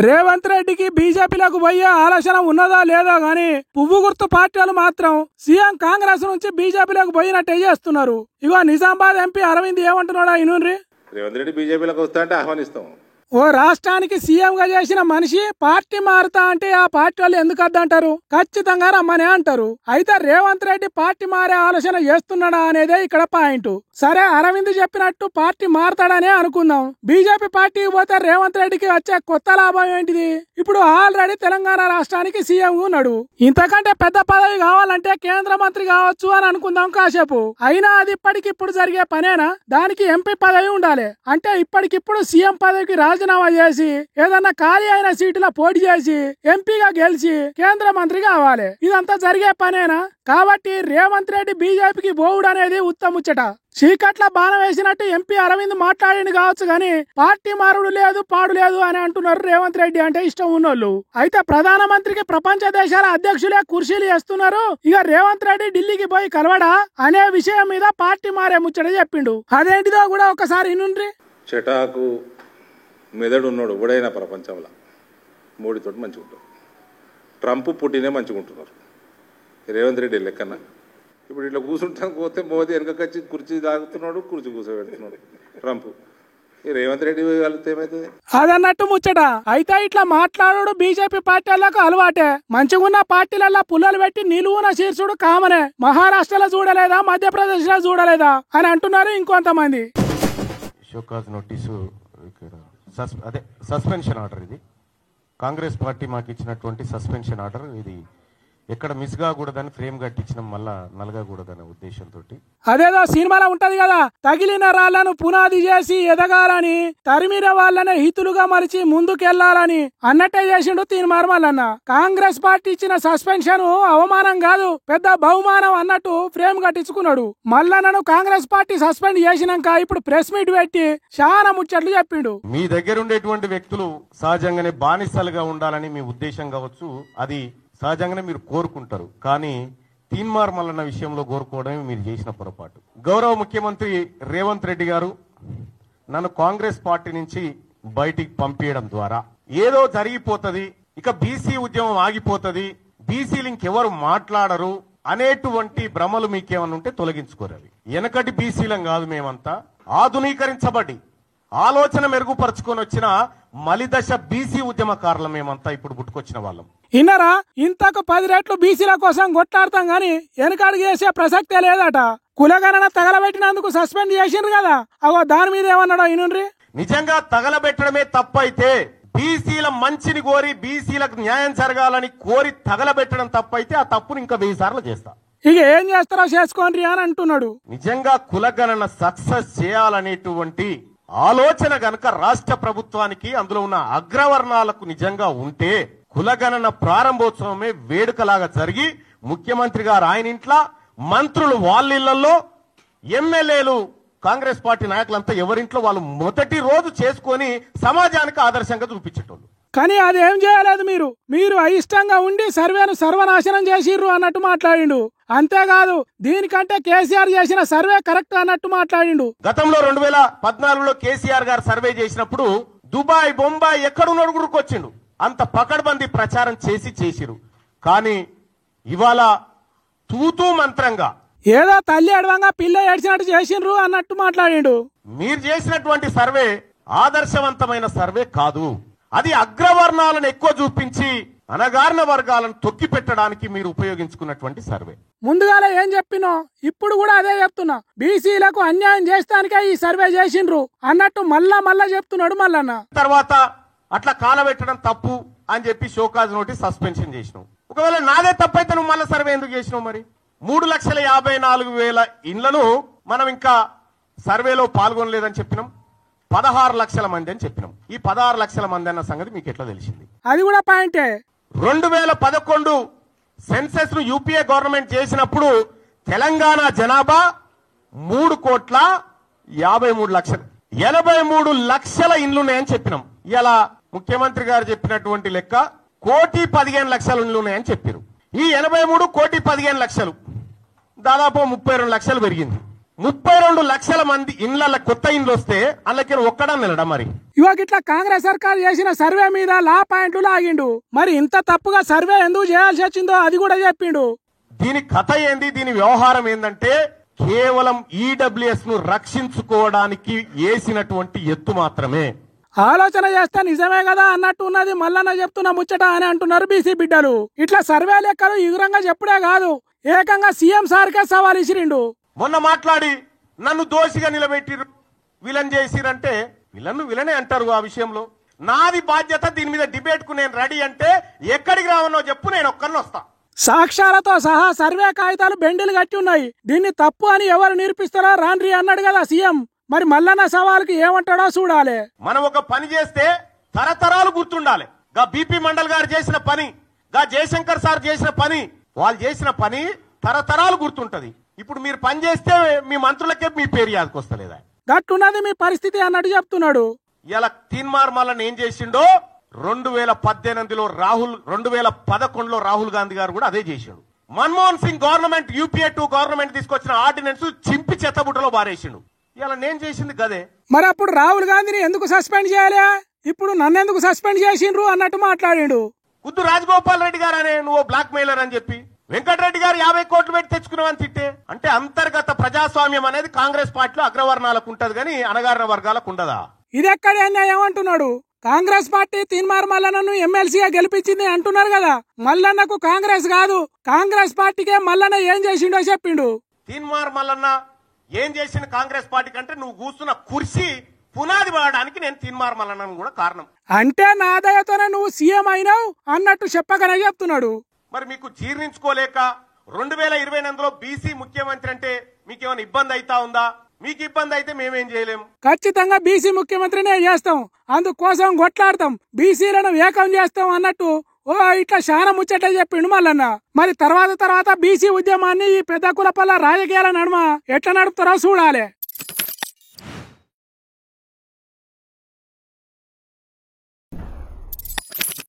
రేవంత్ రెడ్డికి బీజేపీలోకి పోయే ఆలోచన ఉన్నదా లేదా గాని పువ్వు గుర్తు పార్టీలు మాత్రం సీఎం కాంగ్రెస్ నుంచి బీజేపీలోకి పోయినట్టే చేస్తున్నారు. ఇగో నిజామాబాద్ ఎంపీ అరవింద్ ఏమంటున్నాడా ఇనుండ్రి. రేవంత్ రెడ్డి బీజేపీలోకి వస్తా అంటే ఆహ్వానిస్తాం. ఓ రాష్ట్రానికి సీఎం గా చేసిన మనిషి పార్టీ మారుతా అంటే ఆ పార్టీ వాళ్ళు ఎందుకు అద్దంటారు? ఖచ్చితంగా రమ్మనే అంటారు. అయితే రేవంత్ రెడ్డి పార్టీ మారే ఆలోచన చేస్తున్నాడా అనేదే ఇక్కడ పాయింట్. సరే, అరవింద్ చెప్పినట్టు పార్టీ మారతాడనే అనుకుందాం. బీజేపీ పార్టీకి పోతే రేవంత్ రెడ్డికి వచ్చే కొత్త లాభం ఏంటిది? ఇప్పుడు ఆల్రెడీ తెలంగాణ రాష్ట్రానికి సీఎం ఉన్నాడు. ఇంతకంటే పెద్ద పదవి కావాలంటే కేంద్ర మంత్రి కావచ్చు అని అనుకుందాం కాసేపు. అయినా అది ఇప్పటికిప్పుడు జరిగే పనేనా? దానికి ఎంపీ పదవి ఉండాలి. అంటే ఇప్పటికిప్పుడు సీఎం పదవికి రాజీనామా చేసి ఏదన్నా ఖాళీ అయిన సీటులో పోటీ చేసి ఎంపీగా గెలిచి కేంద్ర మంత్రి కావాలి. ఇదంతా జరిగే పనేనా? కాబట్టి రేవంత్ రెడ్డి బీజేపీకి పోవుడు అనేది ఉత్తముచ్చట. చీకట్ల బాణం వేసినట్టు ఎంపీ అరవింద్ మాట్లాడింది కావచ్చు గాని పార్టీ మారుడు లేదు పాడు లేదు అని అంటున్నారు రేవంత్ రెడ్డి అంటే ఇష్టం ఉన్నోళ్ళు. అయితే ప్రధానమంత్రికి ప్రపంచ దేశాల అధ్యక్షులే కుర్చీలు చేస్తున్నారు. ఇక రేవంత్ రెడ్డి ఢిల్లీకి పోయి కలవడా అనే విషయం మీద పార్టీ మారే ముచ్చట చెప్పిండు. అదేంటిదో కూడా ఒకసారి ఇనుండ్రి. చెటాకు మెదడు ఉన్నాడు ఎవడైనా ప్రపంచంలో మోడీతోటి మంచిగా ఉంటారు. ట్రంప్ పుట్టినే మంచిగా ఉంటున్నారు. రేవంత్ రెడ్డి లెక్కన ఇప్పుడు ఇట్లా కూర్చుంటాను పోతే మోదీ వెనకకొచ్చి కుర్చీ తాగుతున్నాడు, కుర్చీ కూర్చోబెడుతున్నాడు ట్రంప్. రేవంత్ రెడ్డి కలిస్తే ఏమైతుంది? అదన్నట్టు ముచ్చట. అయితే ఇట్లా మాట్లాడు బీజేపీ పార్టీలకు అలవాటే. మంచిగున్న పార్టీలలో పుల్లలు పెట్టి నిలువున శీర్షుడు కామనే. మహారాష్ట్రలో చూడలేదా, మధ్యప్రదేశ్ లో చూడలేదా అని అంటున్నారు ఇంకొంతమంది. షోకాజ్ నోటీసు అదే సస్పెన్షన్ ఆర్డర్. ఇది కాంగ్రెస్ పార్టీ మాకు ఇచ్చినటువంటి సస్పెన్షన్ ఆర్డర్. ఇది ఎక్కడ మిస్ కాకూడదని ఫ్రేమ్ కట్టించడం మళ్ళా నలగకూడదనే ఉద్దేశంతో. అదేదో సినిమాలో ఉంటది కదా, తగిలిన రాళ్లను పునాది చేసి ఎదగాలని, తరిమిన వాళ్ళనే హితులుగా మలిచి ముందుకెళ్లాలని అన్నట్టే చేసిండు తీర్మార్ మల్లన్న. కాంగ్రెస్ పార్టీ ఇచ్చిన సస్పెన్షన్ అవమానం కాదు, పెద్ద బహుమానం అన్నట్టు ఫ్రేమ్ కట్టించుకున్నాడు. మల్లన్నను కాంగ్రెస్ పార్టీ సస్పెండ్ చేసినాక ఇప్పుడు ప్రెస్ మీట్ పెట్టి చాలా ముచ్చట్లు చెప్పిండు. మీ దగ్గర ఉండేటువంటి వ్యక్తులు సహజంగానే బానిసలుగా ఉండాలని మీ ఉద్దేశం కావచ్చు, అది సహజంగానే మీరు కోరుకుంటారు. కానీ తీన్మార్ మల్లన్న విషయంలో కోరుకోవడమే మీరు చేసిన పొరపాటు. గౌరవ ముఖ్యమంత్రి రేవంత్ రెడ్డి గారు నన్ను కాంగ్రెస్ పార్టీ నుంచి బయటికి పంపించడం ద్వారా ఏదో జరిగిపోతుంది, ఇక బీసీ ఉద్యమం ఆగిపోతుంది, బీసీలు ఇంకెవరు మాట్లాడరు అనేటువంటి భ్రమలు మీకేమన్నా ఉంటే తొలగించుకోరాలి. వెనకటి బీసీలం కాదు మేమంతా, ఆధునీకరించబడి ఆలోచన మెరుగుపరుచుకొని వచ్చిన మలిదశ బీసీ ఉద్యమకారులు మేమంతా ఇప్పుడు పుట్టుకొచ్చిన వాళ్ళం. ఇన్నరా, ఇంతకు 10 రెట్లు బీసీల కోసం కొట్లాడతాం గాని వెనకాడికి చేసే ప్రసక్తే లేదట. కులగణన తగలబెట్టినందుకు సస్పెండ్ చేసిండ్రు కదా, అగో దాని మీద ఏమన్నాడో ఇనుండ్రి. నిజంగా తగలబెట్టడమే తప్పైతే, బీసీల మంచిని కోరి బీసీలకు న్యాయం జరగాలని కోరి తగలబెట్టడం తప్పైతే ఆ తప్పును ఇంకా 1000 సార్లు చేస్తా. ఇక ఏం చేస్తారో చేసుకోండి అని అంటున్నాడు. నిజంగా కులగణన సక్సెస్ చేయాలనేటువంటి ఆలోచన గనక రాష్ట్ర ప్రభుత్వానికి, అందులో ఉన్న అగ్రవర్ణాలకు నిజంగా ఉంటే కులగణన ప్రారంభోత్సవమే వేడుకలాగా జరిగి ముఖ్యమంత్రి గారు ఆయన ఇంట్లో, మంత్రులు వాళ్ళ ఇళ్లలో, ఎమ్మెల్యేలు కాంగ్రెస్ పార్టీ నాయకులంతా ఎవరింట్లో వాళ్ళు మొదటి రోజు చేసుకొని సమాజానికి ఆదర్శంగా చూపించేటోళ్ళు. కానీ అదేం చేయలేదు. మీరు అయిష్టంగా ఉండి సర్వేను సర్వనాశనం చేసిర్రు అన్నట్టు మాట్లాడిండు. అంతేకాదు దీనికంటే కేసీఆర్ చేసిన సర్వే కరెక్ట్ అన్నట్టు మాట్లాడిండు. గతంలో 2014లో కేసీఆర్ గారు సర్వే చేసినప్పుడు దుబాయ్, బొంబాయి ఎక్కడున్నాడు గురుకొచ్చిండు. అంత పకడ్బందీ ప్రచారం చేసిరు. కానీ ఇవాళ తూతూ మంత్రంగా ఏదో తల్లి అడవంగా పిల్ల ఏడ్చినట్టు చేసిండ్రు అన్నట్టు మాట్లాడిండు. మీరు చేసినటువంటి సర్వే ఆదర్శవంతమైన సర్వే కాదు. అది అగ్రవర్ణాలను ఎక్కువ చూపించి అనగారిన వర్గాలను తొక్కి పెట్టడానికి మీరు ఉపయోగించుకున్నటువంటి సర్వే. ముందుగానే ఏం చెప్పినో ఇప్పుడు కూడా అదే చెప్తున్నా. బీసీలకు అన్యాయం చేస్తానికే ఈ సర్వే చేసిండ్రు అన్నట్టు మళ్ళా చెప్తున్నాడు మల్లన్న. తర్వాత అట్లా కాలబెట్టడం తప్పు అని చెప్పి షోకాజ్ నోటీస్ సస్పెన్షన్ చేసినావు. ఒకవేళ నాదే తప్పైతే నువ్వు మళ్ళీ సర్వే ఎందుకు చేసినావు? మరి 3,54,000 ఇండ్లను మనం ఇంకా సర్వేలో పాల్గొనలేదని చెప్పినాం. 16 లక్షల మంది అని చెప్పినాం. ఈ 16 లక్షల మంది అన్న సంగతి మీకు ఎట్లా తెలిసింది? అది కూడా పాయింటే. 2011 సెన్సెస్ ను యూపీఏ గవర్నమెంట్ చేసినప్పుడు తెలంగాణ జనాభా 3,53,00,000, 83 లక్షల ఇండ్లున్నాయని చెప్పినాం. ఇలా ముఖ్యమంత్రి గారు చెప్పినటువంటి లెక్క 1,15,00,000 ఇండ్లున్నాయని చెప్పారు. ఈ 83 1,15,00,000 దాదాపు 32 లక్షలు పెరిగింది. 32 లక్షల మంది ఇండ్ల కొత్త ఇండ్లు వస్తే అందులోకి ఒక్కడా నిలడా మరి ఇవాళ ఇట్లా కాంగ్రెస్ సర్కార్ చేసిన సర్వే మీద లా పాయింట్లు లాగిండు. మరి ఇంత తప్పుగా సర్వే ఎందుకు చేయాల్సి వచ్చిందో అది కూడా చెప్పిండు. దీని కథ ఏంది, దీని వ్యవహారం ఏందంటే కేవలం ఈడబ్ల్యూఎస్ ను రక్షించుకోవడానికి వేసినటువంటి ఎత్తు మాత్రమే. ఆలోచన చేస్తే నిజమే కదా అన్నట్టు ఉన్నది. మల్లన్న చెప్తున్న ముచ్చట అని అంటున్నారు బీసీ బిడ్డలు. ఇట్లా సర్వే లెక్కలు ఎదురంగా చెప్పుడే కాదు, ఏకంగా సీఎం సార్కే సవాల్ ఇసిరిండు. మొన్న మాట్లాడి నన్ను దోషిగా నిలబెట్టిరు, విలన్ చేసిరంటే విలనే అంటారు. ఆ విషయంలో నాది బాధ్యత, దీని మీద డిబేట్ కు నేను రెడీ అంటే ఎక్కడికి రావనో చెప్పు, నేను ఒక్కరిని వస్తా. సాక్ష్యాలతో సహా సర్వే కాగితాలు బెండిలు కట్టి ఉన్నాయి. దీన్ని తప్పు అని ఎవరు నిరూపిస్తారో రాన్రి అన్నాడు కదా సీఎం. మరి మల్లన్న సవాల్కి ఏమంటాడో చూడాలి. మనం ఒక పని చేస్తే తరతరాలు గుర్తుండాలి. గా బీపీ మండల్ గారు చేసిన పని, గా జయశంకర్ సార్ చేసిన పని, వాళ్ళు చేసిన పని తరతరాలు గుర్తుంటది. ఇప్పుడు మీరు పని చేస్తే మీ మంత్రులకే మీ పేరు యాదకొస్తలేదా? గట్టున్నది మీ పరిస్థితి అన్నట్టు చెప్తున్నాడు. ఇలా తీన్మార్ మల్లన్న ఏం చేసిండో 2018లో రాహుల్, 2011లో రాహుల్ గాంధీ గారు కూడా అదే చేసిండు. Manmohan Singh government, UPA 2 government తీసుకొచ్చిన ఆర్డినెన్స్ చింపి చెత్తబుట్టలో బారేసిండు. ఇలా నేను చేసింది గదే. మరి అప్పుడు రాహుల్ గాంధీని ఎందుకు సస్పెండ్ చేయాలి, ఇప్పుడు నన్ను ఎందుకు సస్పెండ్ చేసిండ్రు అన్నట్టు మాట్లాడిండు. కుద్దు రాజగోపాల్ రెడ్డి గారు అనే నువ్వు బ్లాక్ మెయిలర్ అని చెప్పి వెంకటరెడ్డి గారు 50 కోట్లు పెట్టి తెచ్చుకున్నావని తిట్టే. అంటే అంతర్గత ప్రజాస్వామ్యం అనేది కాంగ్రెస్ పార్టీలో అగ్రవర్ణాలకు ఉంటది కానీ అణగారిన వర్గాలకు ఉండదా? ఇదెక్కడి అన్యాయం అంటున్నాడు. కాంగ్రెస్ పార్టీ తీన్మార్ మల్లన్నను ఎమ్మెల్సీగా గెలిపించింది అంటున్నారు కదా. మల్లన్నకు కాంగ్రెస్ కాదు, కాంగ్రెస్ పార్టీకే మల్లన్న ఏం చేసిండో చెప్పిండు. తీన్మార్ మల్లన్న ఏం చేసిన కాంగ్రెస్ పార్టీ కంటే నువ్వు కూర్చున్న కుర్చీ పునాది పడడానికి నేను తీన్మార్ మల్లన్న కూడా కారణం. అంటే నా దయతోనే నువ్వు సీఎం అయినావు అన్నట్టు చెప్పకనే చెప్తున్నాడు. మరి మీకు జీర్ణించుకోలేక 2028లో బీసీ ముఖ్యమంత్రి అంటే మీకేమైనా ఇబ్బంది అయితా ఉందా? మీకు ఇబ్బంది అయితే మేమేం చేయలేం. ఖచ్చితంగా బీసీ ముఖ్యమంత్రినే చేస్తాం, అందుకోసం కొట్లాడతాం, బీసీలను ఏకం చేస్తాం అన్నట్టు ఇట్లా చాలా ముచ్చట చెప్పిండు మల్లన్న. మరి తర్వాత బీసీ ఉద్యమాన్ని ఈ పెద్ద కులపల్ల రాజకీయాల నడుమ ఎట్లా నడుపుతారో చూడాలి.